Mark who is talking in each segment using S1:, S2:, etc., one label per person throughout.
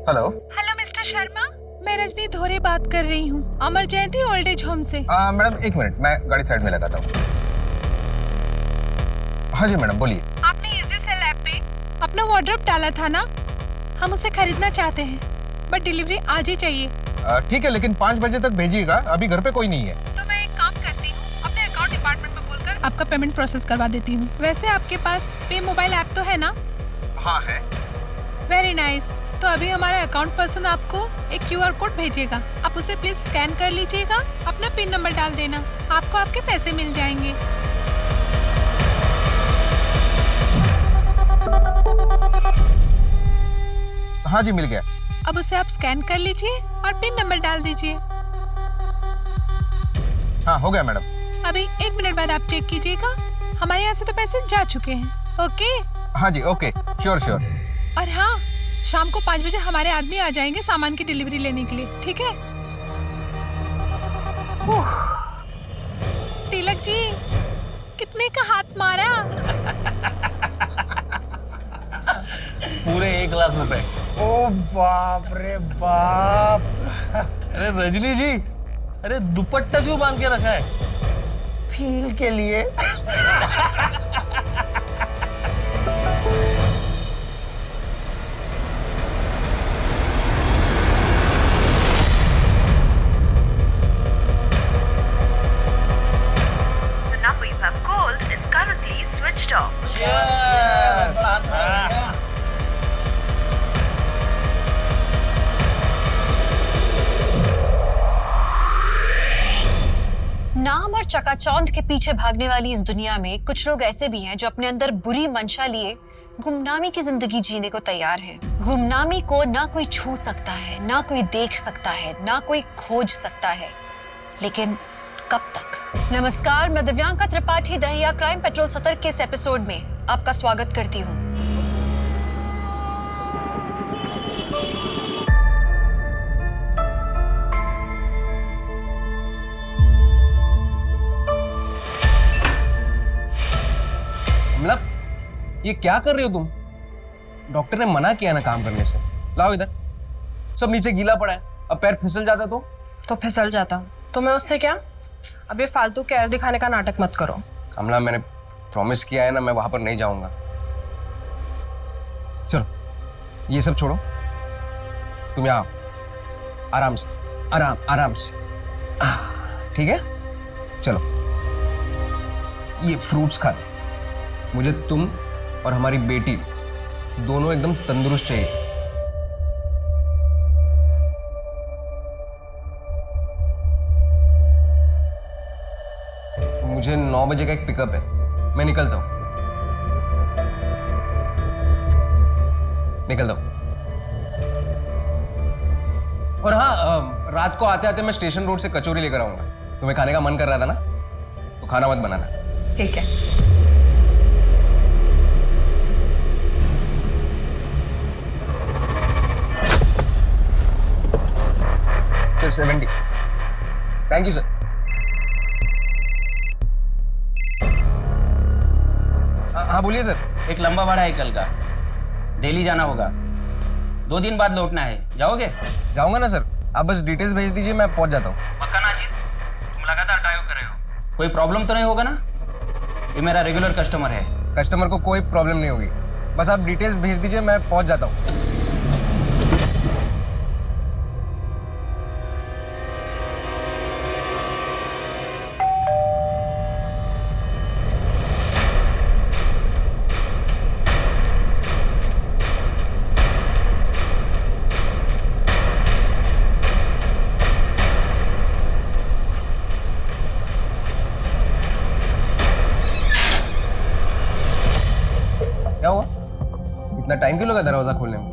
S1: Hello.
S2: Hello mister Sharma, मैं रजनी धोरे बात कर रही हूँ, अमर जयंती ओल्ड एज होम से।
S1: मैडम एक मिनट, मैं गाड़ी साइड में लगाता हूँ। हाँ जी मैडम बोलिए।
S2: आपने इजी सेल ऐप पे अपना वार्डरोब डाला था ना, हम उसे खरीदना चाहते हैं बट डिलीवरी आज ही चाहिए।
S1: ठीक है, लेकिन 5 बजे तक भेजिएगा, अभी घर पे कोई नहीं है।
S2: तो मैं एक काम करती हूँ, अपने अकाउंट डिपार्टमेंट में बोलकर आपका पेमेंट प्रोसेस करवा देती हूँ। वैसे आपके पास पे मोबाइल ऐप तो है ना?
S1: हाँ है।
S2: Very nice. तो अभी हमारा अकाउंट पर्सन आपको एक QR कोड भेजेगा, आप उसे प्लीज स्कैन कर लीजिएगा, अपना पिन नंबर डाल देना, आपको आपके पैसे मिल जाएंगे।
S1: हाँ जी मिल गया।
S2: अब उसे आप स्कैन कर लीजिए और पिन नंबर डाल दीजिए।
S1: हाँ हो गया मैडम।
S2: अभी 1 मिनट बाद आप चेक कीजिएगा, हमारे यहाँ से तो पैसे जा चुके हैं। ओके?
S1: हाँ जी ओके, श्योर श्योर।
S2: और हाँ, शाम को 5 बजे हमारे आदमी आ जाएंगे सामान की डिलीवरी लेने के लिए, ठीक है? तिलक जी, कितने का हाथ मारा?
S3: पूरे 1 लाख रुपए।
S4: ओ बाप रे बाप।
S3: अरे रजनी जी, अरे दुपट्टा क्यों बांध के रखा है?
S4: फील के लिए।
S5: The number you have called is currently switched off.
S6: नाम और चकाचौंध के पीछे भागने वाली इस दुनिया में कुछ लोग ऐसे भी हैं जो अपने अंदर बुरी मंशा लिए गुमनामी की जिंदगी जीने को तैयार हैं। गुमनामी को ना कोई छू सकता है, ना कोई देख सकता है, ना कोई खोज सकता है, लेकिन कब तक? नमस्कार, मैं दिव्यांका त्रिपाठी दहिया क्राइम पेट्रोल सतर्क के इस एपिसोड में आपका स्वागत करती हूँ।
S7: मतलब ये क्या कर रही हो तुम? डॉक्टर ने मना किया ना काम करने से। लाओ इधर, सब नीचे गीला पड़ा है, अब पैर फिसल जाता तो
S8: फिसल जाता। तो मैं उससे क्या? अब ये फालतू केयर दिखाने का नाटक मत करो।
S7: कमला, मैंने प्रॉमिस किया है ना, मैं वहां पर नहीं जाऊंगा। चलो ये सब छोड़ो, तुम यहाँ आओ, आराम से, आराम से, ठीक है? चलो ये फ्रूट्स खा लो। मुझे तुम और हमारी बेटी दोनों एकदम तंदुरुस्त चाहिए। मुझे 9 बजे का एक पिकअप है, मैं निकलता हूं। और हाँ, रात को आते आते मैं स्टेशन रोड से कचौरी लेकर आऊंगा। तुम्हें खाने का मन कर रहा था ना, तो खाना मत बनाना।
S8: ठीक है।
S7: सिर्फ 70। Thank you sir. हाँ बोलिए सर।
S3: एक लंबा भाड़ा है कल का, दिल्ली जाना होगा, 2 दिन बाद लौटना है, जाओगे?
S7: जाऊंगा ना सर, आप बस डिटेल्स भेज दीजिए, मैं पहुंच जाता हूँ।
S3: पक्का ना अजीत? तुम लगातार ड्राइव कर रहे हो, कोई प्रॉब्लम तो नहीं होगा ना? ये मेरा रेगुलर कस्टमर है।
S7: कस्टमर को कोई प्रॉब्लम नहीं होगी, बस आप डिटेल्स भेज दीजिए, मैं पहुंच जाता हूँ। क्या हुआ? इतना टाइम क्यों लगा दरवाजा खोलने में?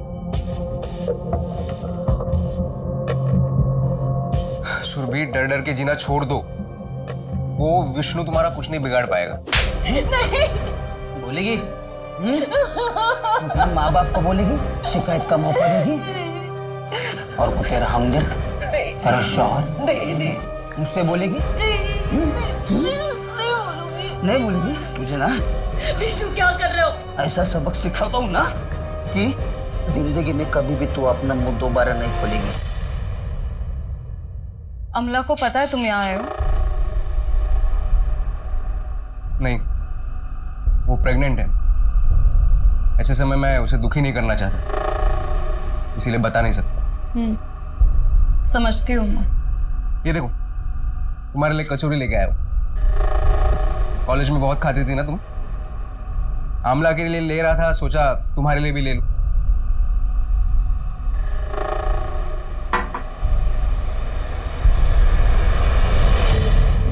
S7: सुरभि, डर डर के जीना छोड़ दो, वो विष्णु तुम्हारा कुछ नहीं बिगाड़ पाएगा।
S8: नहीं
S3: बोलेगी? माँ बाप को बोलेगी, शिकायत का मौका देगी, और वो तेरा हमदर्द, तेरा शौहर मुझसे बोलेगी? नहीं बोलेगी? तुझे ना
S8: विष्णु क्या कर रहे हो?
S3: ऐसा सबक सिखाता हूँ ना कि जिंदगी में कभी भी तू अपना मुंह दोबारा नहीं खोलेगी।
S9: अमला को पता है तुम यहाँ आए हो?
S7: नहीं, वो प्रेग्नेंट है। ऐसे समय मैं उसे दुखी नहीं करना चाहता, इसीलिए बता नहीं सकता।
S9: समझती हूँ मैं।
S7: ये देखो, तुम्हारे लिए कचौरी लेके आया हूँ। कॉलेज में बहुत खाती थी ना तुम। आमला के लिए ले रहा था, सोचा तुम्हारे लिए भी ले लूं।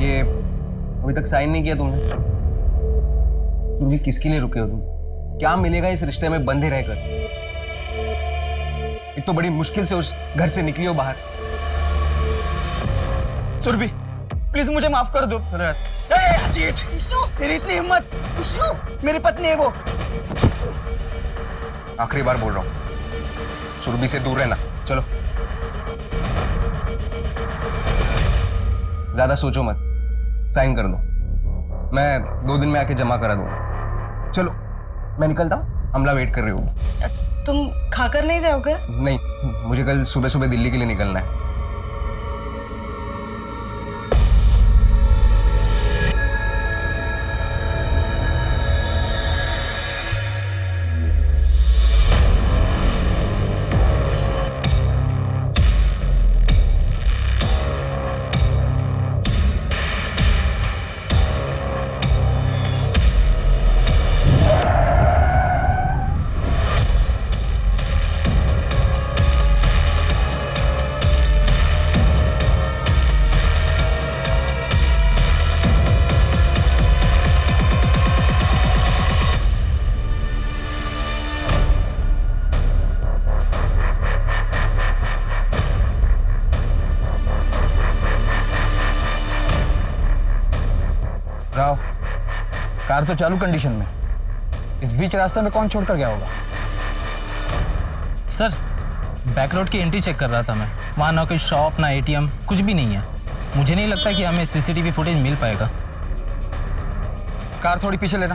S7: ये अभी तक साइन नहीं किया तुमने। तुम भी किसके लिए रुके हो तुम? क्या मिलेगा इस रिश्ते में बंधे रहकर? एक तो बड़ी मुश्किल से उस घर से निकली हो बाहर।
S3: सुरभि, प्लीज मुझे माफ कर दो। अजीत, तेरी इतनी हिम्मत! मेरी पत्नी है वो।
S7: आखिरी बार बोल रहा हूं, सुरभि से दूर रहना। चलो, ज्यादा सोचो मत, साइन कर दो। मैं 2 दिन में आके जमा करा दूंगा। चलो, मैं निकलता हूँ, अमला वेट कर रही होगी।
S9: तुम खाकर नहीं जाओगे?
S7: नहीं, मुझे कल सुबह सुबह दिल्ली के लिए निकलना है।
S10: राव, कार तो चालू कंडीशन में, इस बीच रास्ते में कौन छोड़कर गया होगा?
S11: सर, बैक रोड की एंट्री चेक कर रहा था मैं। वहाँ ना कोई शॉप, ना एटीएम, कुछ भी नहीं है। मुझे नहीं लगता कि हमें सीसीटीवी फुटेज मिल पाएगा।
S10: कार थोड़ी पीछे लेना।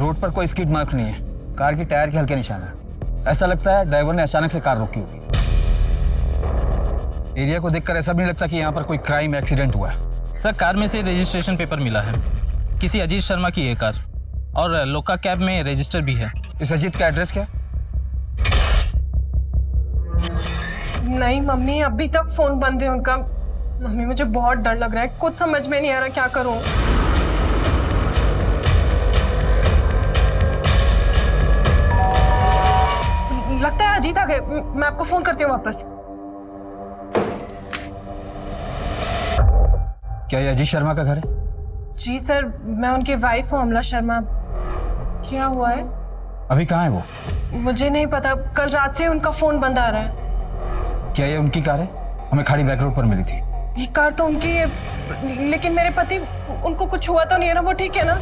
S10: रोड पर कोई स्किड मार्क्स नहीं है। कार की टायर के हल्के निशान है। ऐसा लगता है ड्राइवर ने अचानक से कार रोकी होगी। एरिया को देखकर ऐसा भी नहीं लगता कि यहाँ पर कोई क्राइम एक्सीडेंट हुआ है।
S11: सर, कार में से रजिस्ट्रेशन पेपर मिला है, किसी अजीत शर्मा की है कार, और लोका कैब में रजिस्टर भी है।
S10: इस अजीत का एड्रेस क्या?
S8: नहीं मम्मी, अभी तक फोन बंद है उनका। मम्मी, मुझे बहुत डर लग रहा है, कुछ समझ में नहीं आ रहा क्या करूं। लगता है अजीत आ गए। मैं आपको फोन करती हूँ वापस।
S10: क्या ये अजीत शर्मा का घर है?
S8: जी सर, मैं उनकी वाइफ हूँ, अमला शर्मा। क्या हुआ है?
S10: अभी कहाँ है वो?
S8: मुझे नहीं पता, कल रात से उनका फोन बंद आ रहा है।
S10: क्या ये उनकी कार है? हमें खाड़ी बैक रोड पर मिली थी।
S8: ये कार तो उनकी है, लेकिन मेरे पति, उनको कुछ हुआ तो नहीं है ना? वो ठीक है ना?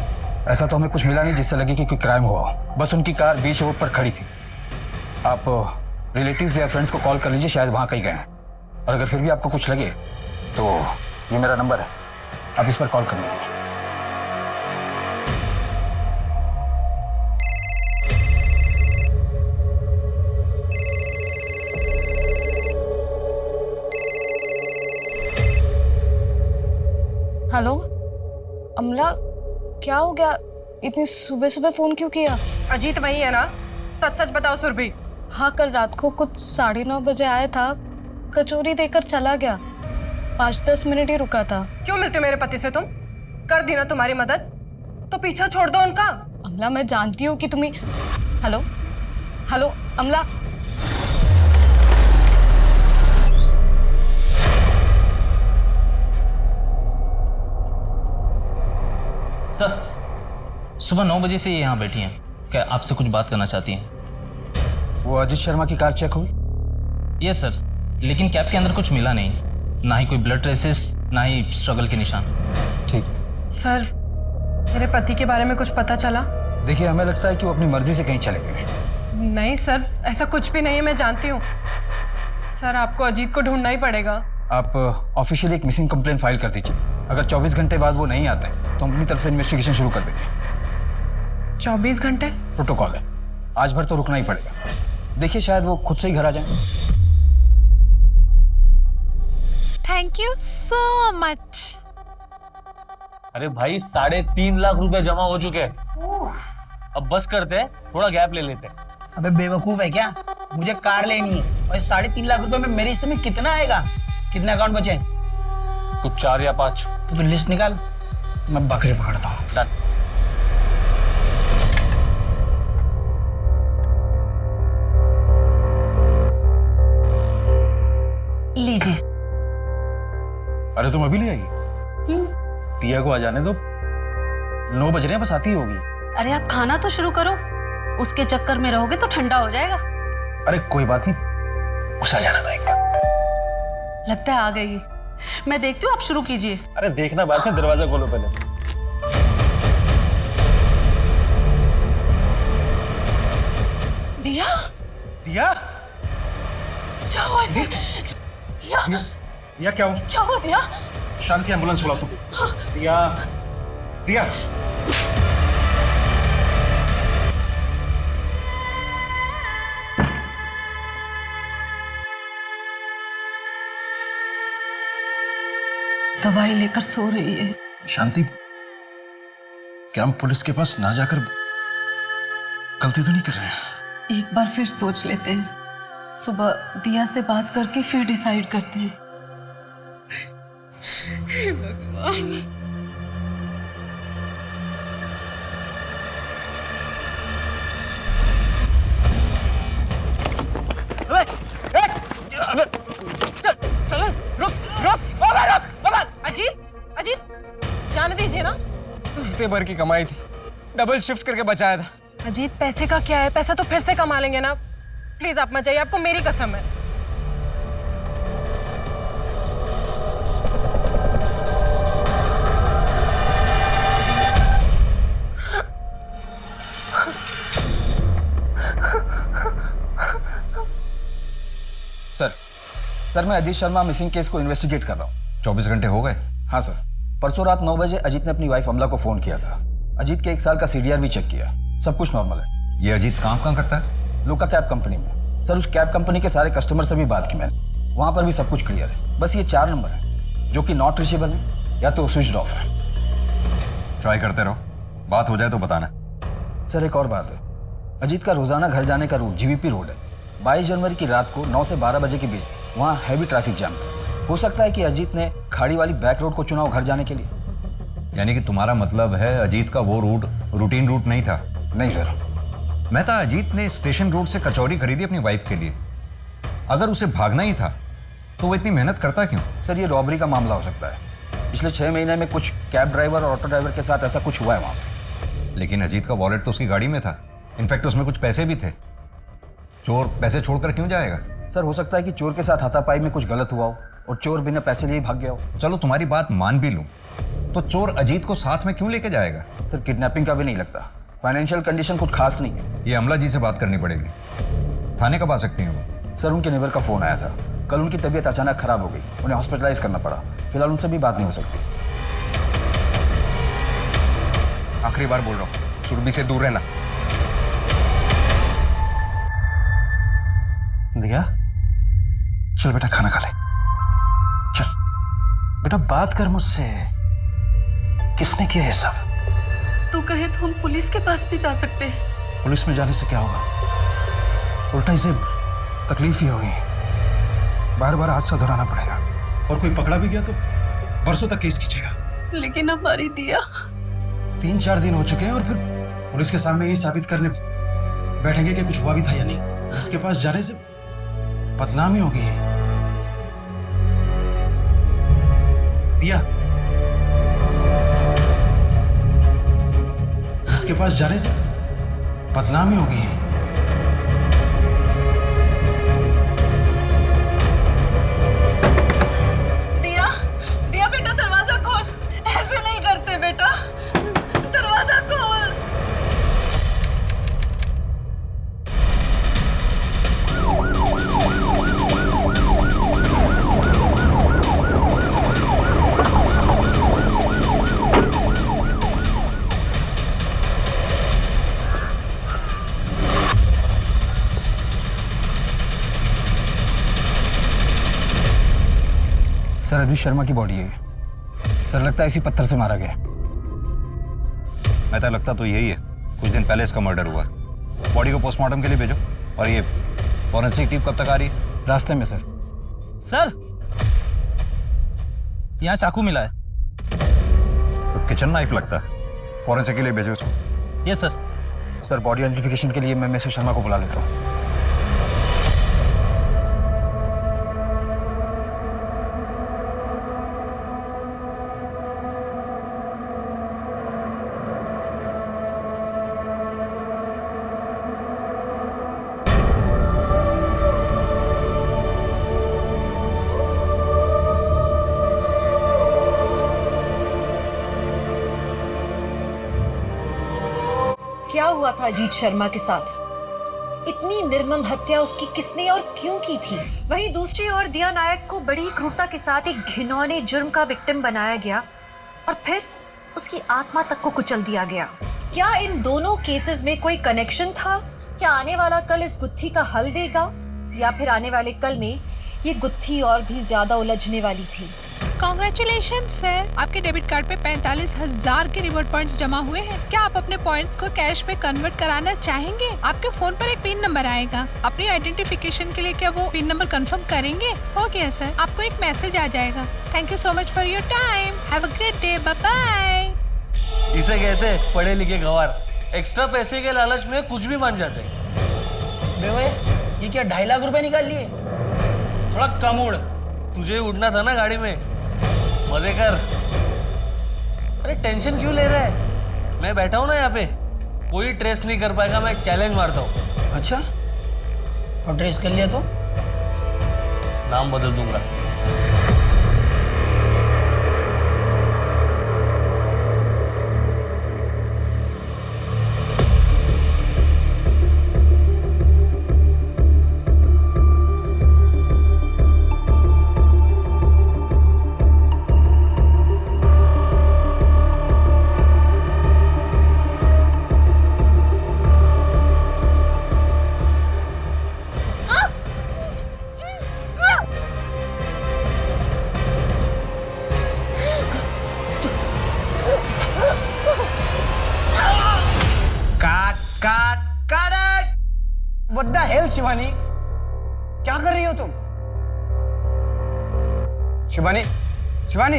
S10: ऐसा तो हमें कुछ मिला नहीं जिससे लगे कि कोई क्राइम हुआ हो। बस उनकी कार बीच रोड पर खड़ी थी। आप रिलेटिव्स या फ्रेंड्स को कॉल कर लीजिए, शायद वहाँ कहीं गए हैं। और अगर फिर भी आपको कुछ लगे तो ये मेरा नंबर है, आप इस पर कॉल कर लीजिए।
S9: हेलो अमला, क्या हो गया? इतनी सुबह सुबह फोन क्यों किया?
S8: अजीत वही है ना? सच सच बताओ सुरभि।
S9: हाँ, कल रात को कुछ 9:30 बजे आया था, कचौरी देकर चला गया। 5-10 मिनट ही रुका था।
S8: क्यों मिलते हो मेरे पति से तुम? कर दी ना तुम्हारी मदद, तो पीछा छोड़ दो उनका।
S9: अमला, मैं जानती हूँ कि तुम्हें। हेलो हेलो अमला,
S11: सर, सुबह 9 बजे से ये यहाँ बैठी हैं। क्या आपसे कुछ बात करना चाहती हैं?
S10: वो अजीत शर्मा की कार चेक हुई?
S11: यस सर, लेकिन कैब के अंदर कुछ मिला नहीं, ना ही कोई ब्लड ट्रेसेस, ना ही स्ट्रगल के निशान।
S10: ठीक है
S8: सर, मेरे पति के बारे में कुछ पता चला?
S10: देखिए, हमें लगता है कि वो अपनी मर्जी से कहीं चले गए।
S8: नहीं सर, ऐसा कुछ भी नहीं है, मैं जानती हूँ। सर, आपको अजीत को ढूंढना ही पड़ेगा।
S10: आप ऑफिशियली एक मिसिंग कंप्लेंट फाइल कर दीजिए। अगर 24 घंटे बाद वो नहीं आते तो हम अपनी तरफ से इन्वेस्टिगेशन शुरू कर देंगे।
S8: 24 घंटे?
S10: प्रोटोकॉल है, आज भर तो रुकना ही पड़ेगा। देखिए शायद वो खुद से ही घर आ जाए।
S2: Thank you so much.
S12: अरे भाई 3.5 लाख रुपए जमा हो चुके हैं। अब बस करते हैं, थोड़ा गैप ले लेते हैं।
S4: अबे बेवकूफ है क्या? मुझे कार लेनी है और 3.5 लाख रुपए में मेरे हिस्से में कितना आएगा? कितने अकाउंट बचे?
S12: कुछ 4 या 5।
S4: तो लिस्ट निकाल, मैं बकरे पकड़ता हूँ।
S6: लीजिए।
S10: अरे तुम अभी ले आई? पिया को आ जाने दो, 9 बज रहे हैं, बस आती ही होगी।
S9: अरे आप खाना तो शुरू करो, उसके चक्कर में रहोगे तो ठंडा हो जाएगा।
S10: अरे कोई बात नहीं, उस आ जाना था।
S9: लगता है आ गई। मैं देखती हूँ, आप शुरू कीजिए।
S10: अरे देखना बाद में, दरवाजा खोलो पहले।
S9: दिया?
S10: दिया?
S9: क्या हुआ इसे? दिया?
S10: दिया क्या हो?
S9: क्या हुआ दिया?
S10: शांति, एम्बुलेंस बुला तुम। दिया, दिया।
S9: दवाई लेकर सो रही है।
S10: शांति, क्या हम पुलिस के पास ना जाकर गलती तो नहीं कर रहे हैं?
S9: एक बार फिर सोच लेते हैं, सुबह दिया से बात करके फिर डिसाइड करते हैं। हे भगवान।
S8: जाने दीजिए ना।
S7: हफ्ते भर की कमाई थी, डबल शिफ्ट करके बचाया था।
S8: अजीत, पैसे का क्या है? पैसा तो फिर से कमा लेंगे ना। प्लीज आप मत जाइए, आपको मेरी कसम है।
S10: सर मैं अजीत शर्मा मिसिंग केस को इन्वेस्टिगेट कर रहा हूँ।
S1: 24 घंटे हो गए?
S10: हाँ सर, परसों रात 9 बजे अजीत ने अपनी वाइफ अमला को फोन किया था। अजीत के 1 साल का CDR भी चेक किया, सब कुछ नॉर्मल है।
S1: ये अजीत कहाँ करता है?
S10: लोका कैब कंपनी में। सर उस कैब कंपनी के सारे कस्टमर से भी बात की मैंने, वहाँ पर भी सब कुछ क्लियर है। बस ये 4 नंबर है जो कि नॉट रीचेबल है या तो स्विच ऑफ है।
S1: ट्राई करते रहो, बात हो जाए तो बताना।
S10: सर एक और बात है, अजीत का रोजाना घर जाने का रूट GVP रोड है। 22 जनवरी की रात को 9 से 12 बजे के बीच वहाँ हैवी ट्रैफिक जाम था। हो सकता है कि अजीत ने खाड़ी वाली बैक रोड को चुना हो घर जाने के लिए।
S1: यानी कि तुम्हारा मतलब है अजीत का वो रूट रूटीन रूट नहीं था?
S10: नहीं सर।
S1: मैं था अजीत ने स्टेशन रोड से कचौरी खरीदी अपनी वाइफ के लिए। अगर उसे भागना ही था तो वो इतनी मेहनत करता क्यों?
S10: सर ये रॉबरी का मामला हो सकता है। पिछले 6 महीने में कुछ कैब ड्राइवर और ऑटो ड्राइवर के साथ ऐसा कुछ हुआ है वहाँ पे।
S1: लेकिन अजीत का वॉलेट तो उसकी गाड़ी में था, इनफैक्ट उसमें कुछ पैसे भी थे। चोर पैसे छोड़कर क्यों जाएगा?
S10: सर हो सकता है कि चोर के साथ हाथापाई में कुछ गलत हुआ हो और चोर बिना पैसे लिए भाग गया हो।
S1: चलो तुम्हारी बात मान भी लूं, तो चोर अजीत को साथ में क्यों लेके जाएगा?
S10: सर किडनैपिंग का भी नहीं लगता, फाइनेंशियल कंडीशन कुछ खास नहीं है।
S1: ये अमला जी से बात करनी पड़ेगी। थाने कब आ सकती हैं वो?
S10: सर उनके नेबर का फोन आया था, कल उनकी तबीयत अचानक खराब हो गई, उन्हें हॉस्पिटलाइज करना पड़ा। फिलहाल उनसे भी बात नहीं हो सकती।
S7: आखिरी बार बोल रहा हूँ, सुरभि से दूर रहना।
S10: दिया चल बेटा खाना खा ले, चल बेटा बात कर मुझसे, किसने किया ये सब?
S9: तू कहे तो हम पुलिस के पास भी जा सकते हैं।
S10: पुलिस में जाने से क्या होगा, उल्टा इसे तकलीफ ही होगी। बार बार हादसा दोहराना पड़ेगा और कोई पकड़ा भी गया तो बरसों तक केस खींचेगा।
S9: लेकिन हमारी दिया
S10: 3-4 दिन हो चुके हैं और फिर पुलिस के सामने यही साबित करने बैठेंगे कि कुछ हुआ भी था या नहीं। इसके पास जाने से बदनामी होगी। दिया इसके पास जाने से बदनामी होगी।
S9: दिया, दिया बेटा दरवाजा खोल, ऐसे नहीं करते बेटा, दरवाजा खोल।
S10: अजीत शर्मा की बॉडी है। सर लगता है इसी पत्थर से मारा गया।
S1: मैं तो लगता तो यही है, कुछ दिन पहले इसका मर्डर हुआ। बॉडी को पोस्टमार्टम के लिए भेजो। और ये फॉरेंसिक टीम कब तक आ रही है?
S10: रास्ते में सर।
S11: सर यहाँ चाकू मिला है।
S1: तो किचन नाइफ लगता है, फॉरेंसिक के लिए भेजो इसको।
S11: Yes sir.
S10: Sir body identification के लिए मैं मिस्टर शर्मा को बुला लेता हूँ।
S6: क्या हुआ था अजीत शर्मा के साथ? इतनी निर्मम हत्या उसकी किसने और क्यों की थी? वहीं दूसरी ओर दिया नायक को बड़ी क्रूरता के साथ एक घिनौने जुर्म का विक्टिम बनाया गया और फिर उसकी आत्मा तक को कुचल दिया गया। क्या इन दोनों केसेस में कोई कनेक्शन था? क्या आने वाला कल इस गुत्थी का हल देगा या फिर आने वाले कल में ये गुत्थी और भी ज्यादा उलझने वाली थी?
S2: कॉन्ग्रेचुलेशन सर, आपके डेबिट कार्ड पे 45,000 के रिवॉर्ड पॉइंट्स जमा हुए हैं। क्या आप अपने पॉइंट्स को कैश में कन्वर्ट कराना चाहेंगे? आपके फोन पर एक पिन नंबर आएगा। अपनी आइडेंटिफिकेशन के लिए क्या वो पिन नंबर कंफर्म करेंगे? हो गया सर, आपको एक मैसेज आ जाएगा। Thank you so much for your time, have a good day, bye bye.
S12: इसे कहते हैं पढ़े लिखे गंवार, एक्स्ट्रा पैसे के लालच में कुछ भी मान जाते हैं।
S4: बेवे, ये क्या 2.5 लाख रुपए निकाल लिए? थोड़ा कम उड़।
S12: तुझे उड़ना था ना गाड़ी में, मजे कर। अरे टेंशन क्यों ले रहा है? मैं बैठा हूं ना यहाँ पे, कोई ट्रेस नहीं कर पाएगा। मैं एक चैलेंज मारता हूँ।
S4: अच्छा, और ट्रेस कर लिया तो
S12: नाम बदल दूंगा।
S4: What the hell, Shivani? क्या कर रही हो तुम? शिवानी, शिवानी,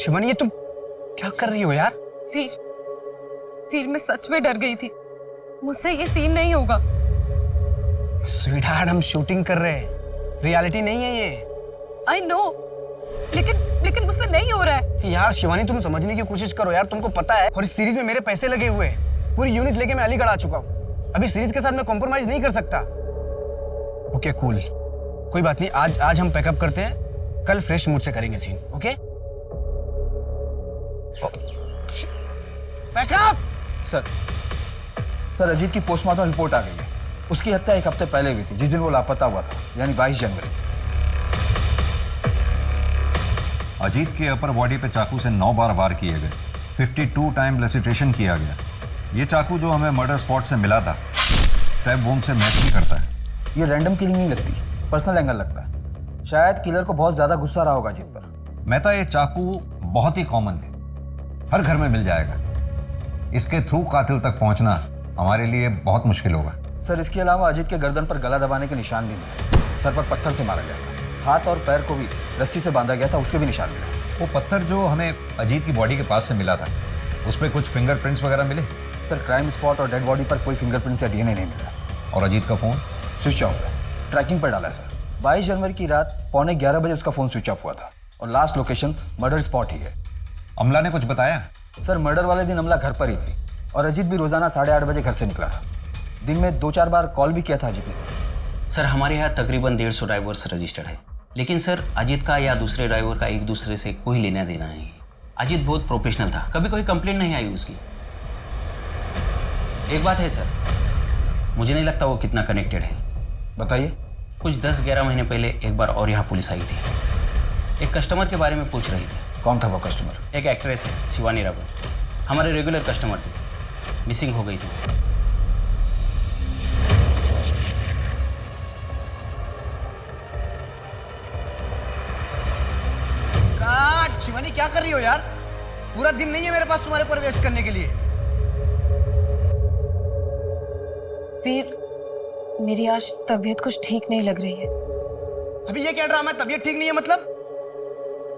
S4: शिवानी, ये तुम क्या कर रही हो यार?
S8: फिर मैं सच में डर गई थी। मुझसे ये सीन नहीं होगा।
S4: स्वीटहार्ट, हम शूटिंग कर रहे हैं, रियलिटी नहीं है ये।
S8: आई नो, लेकिन मुझसे नहीं हो रहा है।
S4: यार शिवानी, तुम समझने की कोशिश करो यार। तुमको पता है, और इस सीरीज में मेरे पैसे लगे हुए हैं। पूरी यूनिट लेके मैं अलीगढ़ आ चुका हूँ। अभी सीरीज के साथ मैं कॉम्प्रोमाइज नहीं कर सकता। ओके कूल, कोई बात नहीं। आज हम पैकअप करते हैं, कल फ्रेश मूड से करेंगे scene. Okay pack up.
S10: Sir Ajit की पोस्टमार्टम रिपोर्ट आ गई है। उसकी हत्या 1 हफ्ते पहले हुई थी, जिस दिन वो लापता हुआ था, यानी 22 जनवरी।
S1: अजीत के अपर बॉडी पे चाकू से 9 बार वार किए गए, 52 टाइम लेसिट्रेशन किया गया। ये चाकू जो हमें मर्डर स्पॉट से मिला था, स्टैब वोम से मैच नहीं करता है।
S10: ये रैंडम किलिंग नहीं लगती, पर्सनल एंगल लगता है। शायद किलर को बहुत ज्यादा गुस्सा रहा होगा अजीत पर।
S1: मेहता, ये चाकू बहुत ही कॉमन है, हर घर में मिल जाएगा। इसके थ्रू कातिल तक पहुंचना हमारे लिए बहुत मुश्किल होगा।
S10: सर इसके अलावा अजीत के गर्दन पर गला दबाने के निशान भी मिले। सर पर पत्थर से मारा गया था। हाथ और पैर को भी रस्सी से बांधा गया था, उसके भी निशान मिले।
S1: वो पत्थर जो हमें अजीत की बॉडी के पास से मिला था, उस पर कुछ फिंगरप्रिंट्स वगैरह मिले?
S10: सर क्राइम स्पॉट और डेड बॉडी पर कोई फिंगरप्रिंट्स या डीएनए नहीं मिला।
S1: और अजीत का फ़ोन
S10: स्विच ऑफ है, ट्रैकिंग पर डाला है सर। 22 जनवरी की रात 11:15 बजे उसका फ़ोन स्विच ऑफ हुआ था और लास्ट लोकेशन मर्डर स्पॉट ही है।
S1: अमला ने कुछ बताया?
S10: सर मर्डर वाले दिन अमला घर पर ही थी और अजीत भी रोजाना 8:30 बजे घर से निकला था। दिन में 2-4 बार कॉल भी किया था अजीत ने।
S3: सर हमारे यहाँ तकरीबन 150 ड्राइवर्स रजिस्टर्ड है, लेकिन सर अजीत का या दूसरे ड्राइवर का एक दूसरे से कोई लेना देना नहीं। अजीत बहुत प्रोफेशनल था, कभी कोई कंप्लेंट नहीं आई उसकी। एक बात है सर, मुझे नहीं लगता वो कितना कनेक्टेड है।
S10: बताइए।
S3: कुछ 10-11 महीने पहले एक बार और यहाँ पुलिस आई थी, एक कस्टमर के बारे में पूछ रही थी।
S10: कौन था वो कस्टमर?
S3: एक एक्ट्रेस है, शिवानी रावत, हमारे रेगुलर कस्टमर थी, मिसिंग हो गई थी।
S4: क्या कर रही हो यार? पूरा दिन नहीं है मेरे पास तुम्हारे पर वेस्ट करने के लिए।
S9: वीर, मेरी आज तबीयत कुछ ठीक नहीं लग रही है।
S4: अभी ये क्या ड्रामा है? तबीयत ठीक नहीं है मतलब?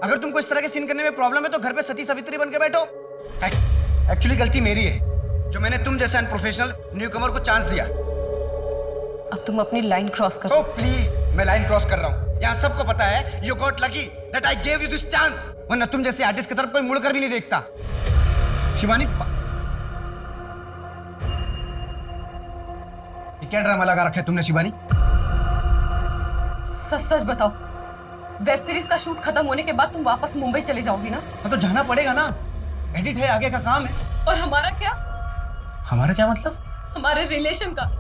S4: अगर तुमको इस तरह के सीन करने में प्रॉब्लम है तो घर पे सती सावित्री बन के बैठो। एक्चुअली गलती मेरी है जो मैंने तुम जैसे अनप्रोफेशनल न्यूकमर को चांस दिया।
S9: अब तुम अपनी लाइन क्रॉस करो।
S4: तो प्लीज, मैं लाइन क्रॉस कर रहा हूँ। यहाँ सबको पता है you got lucky that I gave you this chance, वरना तुम जैसे आर्टिस्ट की तरफ कोई मुड़कर भी नहीं देखता। शिवानी, ये क्या ड्रामा लगा रखा है तुमने शिवानी?
S9: सच सच बताओ, वेब सीरीज का शूट खत्म होने के बाद तुम वापस मुंबई चले जाओगी ना?
S4: तो जाना पड़ेगा ना, एडिट है, आगे का काम है।
S9: और हमारा क्या?
S4: हमारा क्या मतलब?
S9: हमारे रिलेशन का,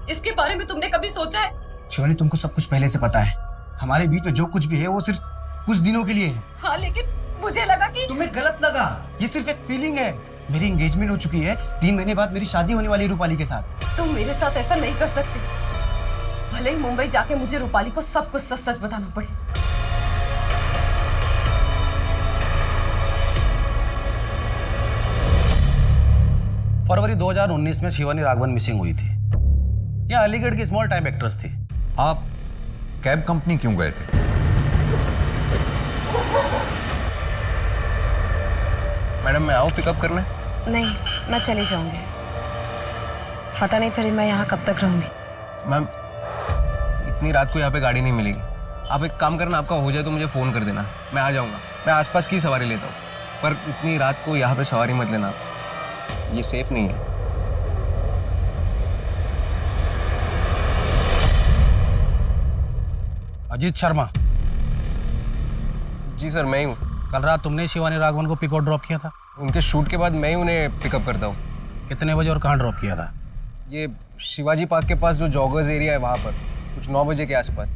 S9: इसके बारे में तुमने कभी सोचा है?
S4: शिवानी, तुमको सब कुछ पहले से पता है। हमारे बीच में जो कुछ भी है वो सिर्फ कुछ दिनों के लिए है।
S9: हाँ, लेकिन मुझे लगा कि
S4: तुम्हें गलत लगा। ये सिर्फ एक फीलिंग है। मेरी एंगेजमेंट हो चुकी है, 3 महीने बाद मेरी शादी होने वाली है रूपाली के साथ।
S9: तुम मेरे साथ ऐसा नहीं कर सकते। भले ही मुंबई जाके मुझे रूपाली को सब कुछ सच सच बताना पड़े।
S13: फरवरी 2019 में शिवानी राघवन मिसिंग हुई थी। यह अलीगढ़ की स्मॉल टाइम एक्ट्रेस थी।
S1: आप कैब कंपनी क्यों गए थे?
S7: मैडम, मैं आऊँ पिकअप करने?
S9: नहीं, मैं चली जाऊंगी। पता नहीं फिर मैं यहाँ कब तक रहूंगी।
S7: मैम, इतनी रात को यहाँ पे गाड़ी नहीं मिलेगी। आप एक काम करना, आपका हो जाए तो मुझे फ़ोन कर देना, मैं आ जाऊँगा। मैं आसपास की सवारी लेता हूँ, पर इतनी रात को यहाँ पे सवारी मत लेना, ये सेफ नहीं है।
S13: अजीत शर्मा।
S7: जी सर, मैं ही हूँ।
S13: कल रात तुमने शिवानी राघवन को पिक और ड्रॉप किया था?
S7: उनके शूट के बाद मैं ही उन्हें पिकअप करता हूँ।
S13: कितने बजे और कहाँ ड्रॉप किया था?
S7: ये शिवाजी पार्क के पास जो जॉगर्स एरिया है वहाँ पर, कुछ 9 बजे के आसपास।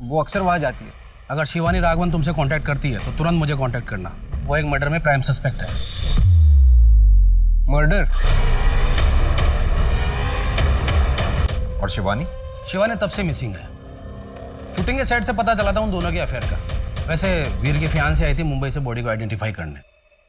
S7: वो अक्सर वहाँ जाती है।
S13: अगर शिवानी राघवन तुमसे कांटेक्ट करती है तो तुरंत मुझे कांटेक्ट करना। वो एक मर्डर में प्राइम सस्पेक्ट है।
S7: मर्डर?
S1: और शिवानी?
S13: शिवानी तब से मिसिंग है। शूटिंग के सेट से पता चला था उन दोनों के अफेयर का। वैसे वीर की फियांसी आई थी मुंबई से बॉडी को आइडेंटिफाई करने,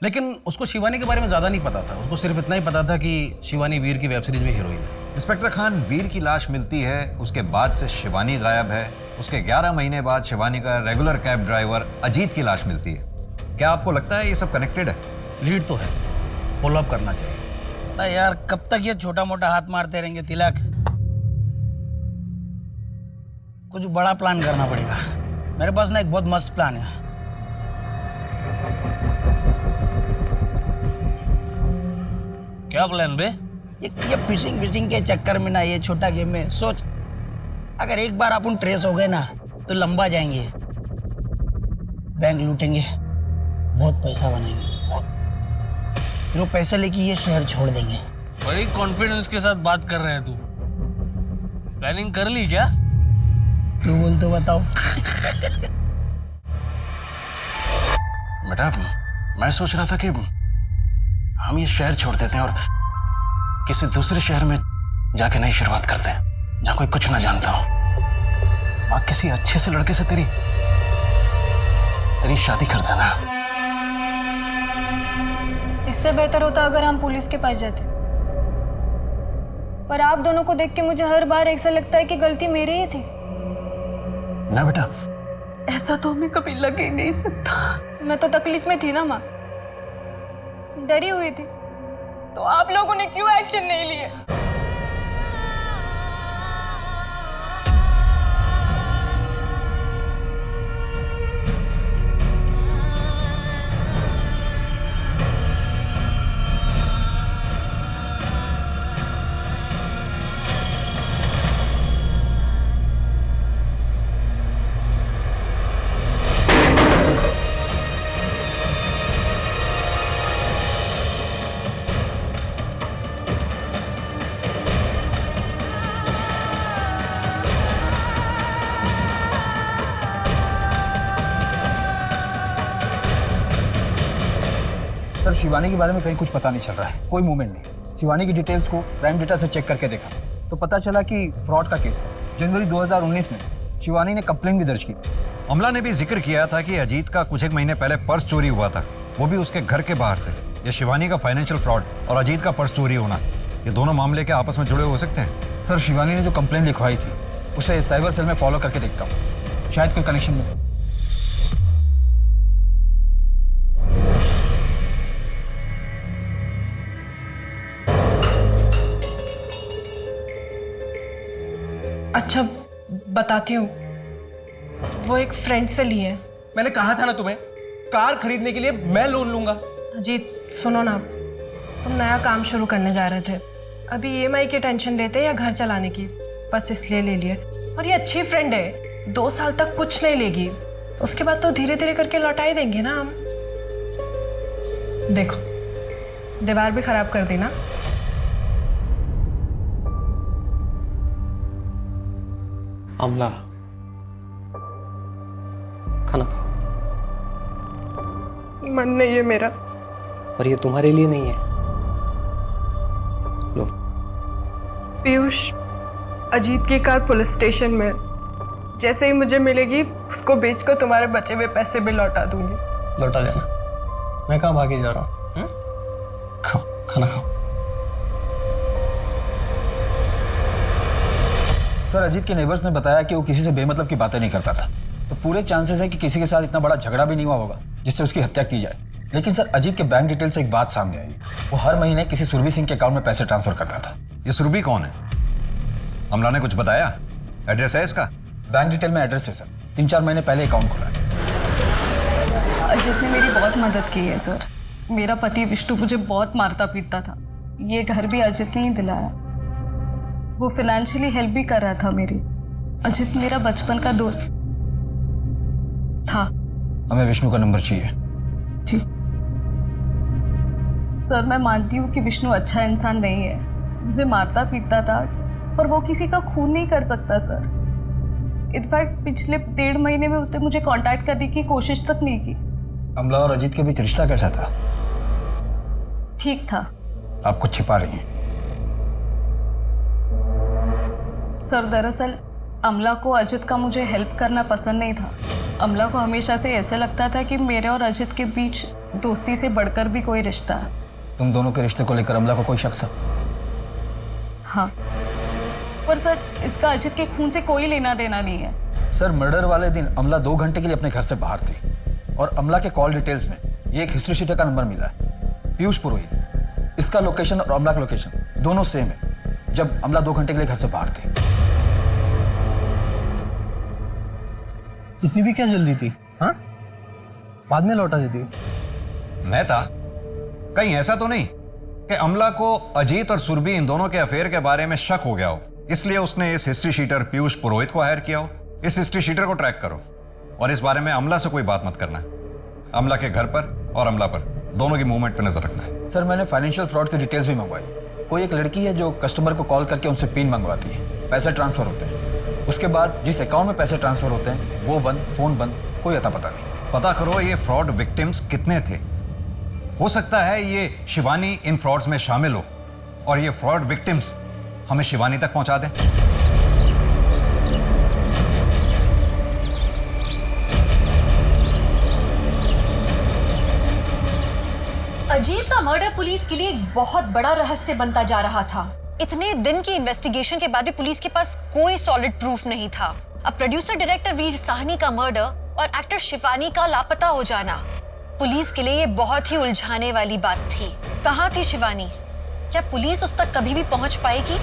S13: लेकिन उसको शिवानी के बारे में ज़्यादा नहीं पता था। उसको सिर्फ इतना ही पता था कि शिवानी वीर की वेब सीरीज में हीरोइन है।
S1: इंस्पेक्टर खान, वीर की लाश मिलती है, उसके बाद से शिवानी गायब है। उसके 11 महीने बाद शिवानी का रेगुलर कैब ड्राइवर अजीत की लाश मिलती है। क्या आपको लगता है ये सब कनेक्टेड है?
S13: लीड तो है, फॉलो अप करना चाहिए।
S14: अरे यार, कब तक ये छोटा मोटा हाथ मारते रहेंगे तिलक? कुछ बड़ा प्लान करना पड़ेगा। मेरे पास ना एक बहुत मस्त प्लान है।
S12: क्या प्लान बे?
S14: ये फिशिंग के चक्कर में ना, ये छोटा गेम में सोच, अगर एक बार अपन ट्रेस हो गए ना तो लंबा जाएंगे, बैंक लूटेंगे, बहुत पैसा बनाएंगे, बहुत। फिर वो पैसा लेके ये शहर छोड़ देंगे।
S12: बड़ी कॉन्फिडेंस के साथ बात कर रहे हैं तू। प्लानिंग कर ली क्या?
S14: तू बोल तो बताओ।
S3: बेटा, मैं सोच रहा था कि हम ये शहर छोड़ देते हैं और किसी दूसरे शहर में जाके नई शुरुआत करते हैं, जहाँ कोई कुछ ना जानता हो। वहाँ किसी अच्छे से लड़के से तेरी शादी कर देना।
S9: इससे बेहतर होता अगर हम पुलिस के पास जाते, पर आप दोनों को देख के मुझे हर बार ऐसा लगता है कि गलती मेरी ही थी।
S3: ना बेटा,
S9: ऐसा तो हमें कभी लग ही नहीं सकता। मैं तो तकलीफ में थी ना माँ, डरी हुई थी, तो आप लोगों ने क्यों एक्शन नहीं लिए?
S10: सर, शिवानी के बारे में कहीं कुछ पता नहीं चल रहा है, कोई मूवमेंट नहीं। शिवानी की डिटेल्स को प्राइम डेटा से चेक करके देखा तो पता चला कि फ्रॉड का केस है। जनवरी 2019 में शिवानी ने कंप्लेन भी दर्ज की।
S1: अमला ने भी जिक्र किया था कि अजीत का कुछ एक महीने पहले पर्स चोरी हुआ था, वो भी उसके घर के बाहर से। ये शिवानी का फाइनेंशियल फ्रॉड और अजीत का पर्स चोरी होना, ये दोनों मामले के आपस में जुड़े हो सकते हैं।
S10: सर शिवानी ने जो कंप्लेन लिखवाई थी उसे साइबर सेल में फॉलो करके देखता हूँ, शायद कोई कनेक्शन मिले।
S8: अच्छा बताती हूँ, वो एक फ्रेंड से लिए हैं।
S7: मैंने कहा था ना तुम्हें, कार खरीदने के लिए मैं लोन लूंगा।
S8: अजीत सुनो ना, तुम नया काम शुरू करने जा रहे थे, अभी ईएमआई की टेंशन लेते या घर चलाने की, बस इसलिए ले लिए। और ये अच्छी फ्रेंड है, 2 साल तक कुछ नहीं लेगी, उसके बाद तो धीरे धीरे करके लौटा ही देंगे ना हम। देखो दीवार भी खराब कर दी ना।
S7: अमला खाना खाओ।
S8: मन नहीं है मेरा।
S7: और ये तुम्हारे लिए नहीं है। लो।
S8: पीयूष, अजीत की कार पुलिस स्टेशन में, जैसे ही मुझे मिलेगी उसको बेचकर तुम्हारे बचे हुए पैसे भी लौटा दूंगी।
S7: लौटा देना, मैं कहाँ भागे जा रहा हूँ। खाओ, खाना खाओ।
S10: सर अजीत के नेबर्स ने बताया कि वो किसी से बेमतलब की बातें नहीं करता था, तो पूरे चांसेस है कि किसी के साथ इतना बड़ा झगड़ा भी नहीं हुआ होगा जिससे उसकी हत्या की जाए। लेकिन सर अजीत के बैंक डिटेल से एक बात सामने आई, वो हर महीने किसी सुरभि सिंह के अकाउंट में पैसे ट्रांसफर करता था।
S1: ये सुरभि कौन है? अमला ने कुछ बताया? एड्रेस है इसका?
S10: बैंक डिटेल में एड्रेस है सर, 3-4 महीने पहले अकाउंट खुला है।
S9: अजीत ने मेरी बहुत मदद की है सर। मेरा पति विष्णु मुझे बहुत मारता पीटता था, ये घर भी अजीत ने ही दिलाया। वो फाइनेंशियली हेल्प भी कर रहा था मेरी। अजीत मेरा बचपन का दोस्त था।
S10: हमें विष्णु का नंबर चाहिए।
S9: जी सर, मैं मानती हूँ कि विष्णु अच्छा इंसान नहीं है, मुझे मारता पीटता था, पर वो किसी का खून नहीं कर सकता सर। इनफैक्ट पिछले 1.5 महीने में उसने मुझे कांटेक्ट करने की कोशिश तक नहीं की।
S10: अमला और अजीत के बीच रिश्ता कैसा था?
S9: ठीक था।
S10: आप कुछ छिपा रही हैं।
S9: सर दरअसल अमला को अजित का मुझे हेल्प करना पसंद नहीं था। अमला को हमेशा से ऐसे लगता था कि मेरे और अजित के बीच दोस्ती से बढ़कर भी कोई रिश्ता है।
S10: तुम दोनों के रिश्ते को लेकर अमला को कोई शक था?
S9: हाँ, पर सर इसका अजित के खून से कोई लेना देना नहीं है।
S10: सर मर्डर वाले दिन अमला 2 घंटे के लिए अपने घर से बाहर थी और अमला के कॉल डिटेल्स में ये एक हिस्ट्री शीटर का नंबर मिला है, पीयूष पुरोहित। इसका लोकेशन और अमला का लोकेशन दोनों सेम है जब अमला 2 घंटे के लिए घर से बाहर थी।
S7: इतनी भी क्या जल्दी थी? हाँ, बाद में लौटा देती।
S1: मैं था कहीं ऐसा तो नहीं कि अमला को अजीत और सुरभि इन दोनों के अफेयर के बारे में शक हो गया हो, इसलिए उसने इस हिस्ट्री शीटर पीयूष पुरोहित को हायर किया हो। इस हिस्ट्री शीटर को ट्रैक करो और इस बारे में अमला से कोई बात मत करना। अमला के घर पर और अमला पर दोनों की मूवमेंट पर नजर रखना है।
S10: सर मैंने फाइनेंशियल फ्रॉड की डिटेल्स भी मंगवाई। कोई एक लड़की है जो कस्टमर को कॉल करके उनसे पिन मंगवाती है, पैसे ट्रांसफर होते हैं, उसके बाद जिस अकाउंट में पैसे ट्रांसफर होते हैं वो बंद, फोन बंद, कोई अता पता नहीं।
S1: पता करो ये फ्रॉड विक्टिम्स कितने थे। हो सकता है ये शिवानी इन फ्रॉड्स में शामिल हो और ये फ्रॉड विक्टिम्स हमें शिवानी तक पहुंचा दें।
S6: अजीत का मर्डर पुलिस के लिए एक बहुत बड़ा रहस्य बनता जा रहा था। इतने दिन की इन्वेस्टिगेशन के बाद भी पुलिस के पास कोई सॉलिड प्रूफ नहीं था। अब प्रोड्यूसर डायरेक्टर वीर साहनी का मर्डर और एक्टर शिवानी का लापता हो जाना पुलिस के लिए ये बहुत ही उलझाने वाली बात थी। कहाँ थी शिवानी? क्या पुलिस उस तक कभी भी पहुंच पाएगी?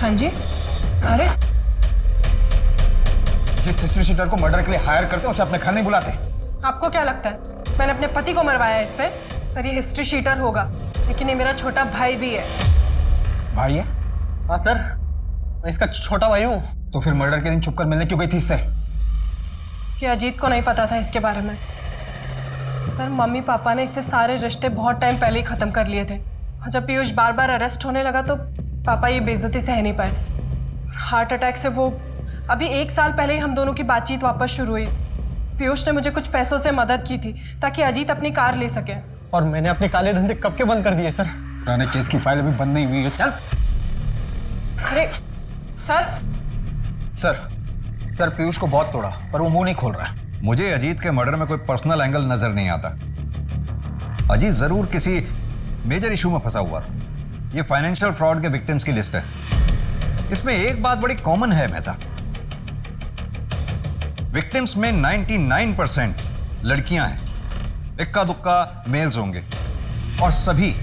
S8: हाँ जी। अरे
S10: जिस हिस्ट्री शीटर को मर्डर के लिए हायर करते हैं उसे अपने घर नहीं बुलाते।
S8: आपको क्या लगता है मैंने अपने पति को मरवाया इससे? सर ये हिस्ट्री शीटर होगा, लेकिन ये मेरा छोटा भाई भी है।
S10: भाई है?
S7: हाँ सर, मैं इसका छोटा भाई हूँ।
S10: तो फिर मर्डर के दिन छुपकर मिलने क्यों गई थी इससे?
S8: कि अजीत को नहीं पता था इसके बारे में। सर मम्मी पापा ने इससे सारे रिश्ते बहुत टाइम पहले ही ख़त्म कर लिए थे। जब पीयूष बार बार अरेस्ट होने लगा तो पापा ये बेइज्जती सह नहीं पाए। हार्ट अटैक से वो अभी 1 साल पहले ही हम दोनों की बातचीत वापस शुरू हुई। पीयूष ने मुझे कुछ पैसों से मदद की थी ताकि अजीत अपनी कार ले सके।
S7: और मैंने अपने काले धंधे कब के बंद कर दिए सर।
S10: पुराने केस की फाइल अभी बंद नहीं हुई है। चल।
S8: अरे सर
S10: सर पीयूष को बहुत तोड़ा पर वो मुंह नहीं खोल रहा है।
S1: मुझे अजीत के मर्डर में कोई पर्सनल एंगल नजर नहीं आता। अजीत जरूर किसी मेजर इशू में फंसा हुआ था। ये फाइनेंशियल फ्रॉड के विक्टिम्स की लिस्ट है। इसमें एक बात बड़ी कॉमन है मेहता, विक्टिम्स में 99% लड़कियां हैं, इक्का दुक्का मेल्स होंगे और सभी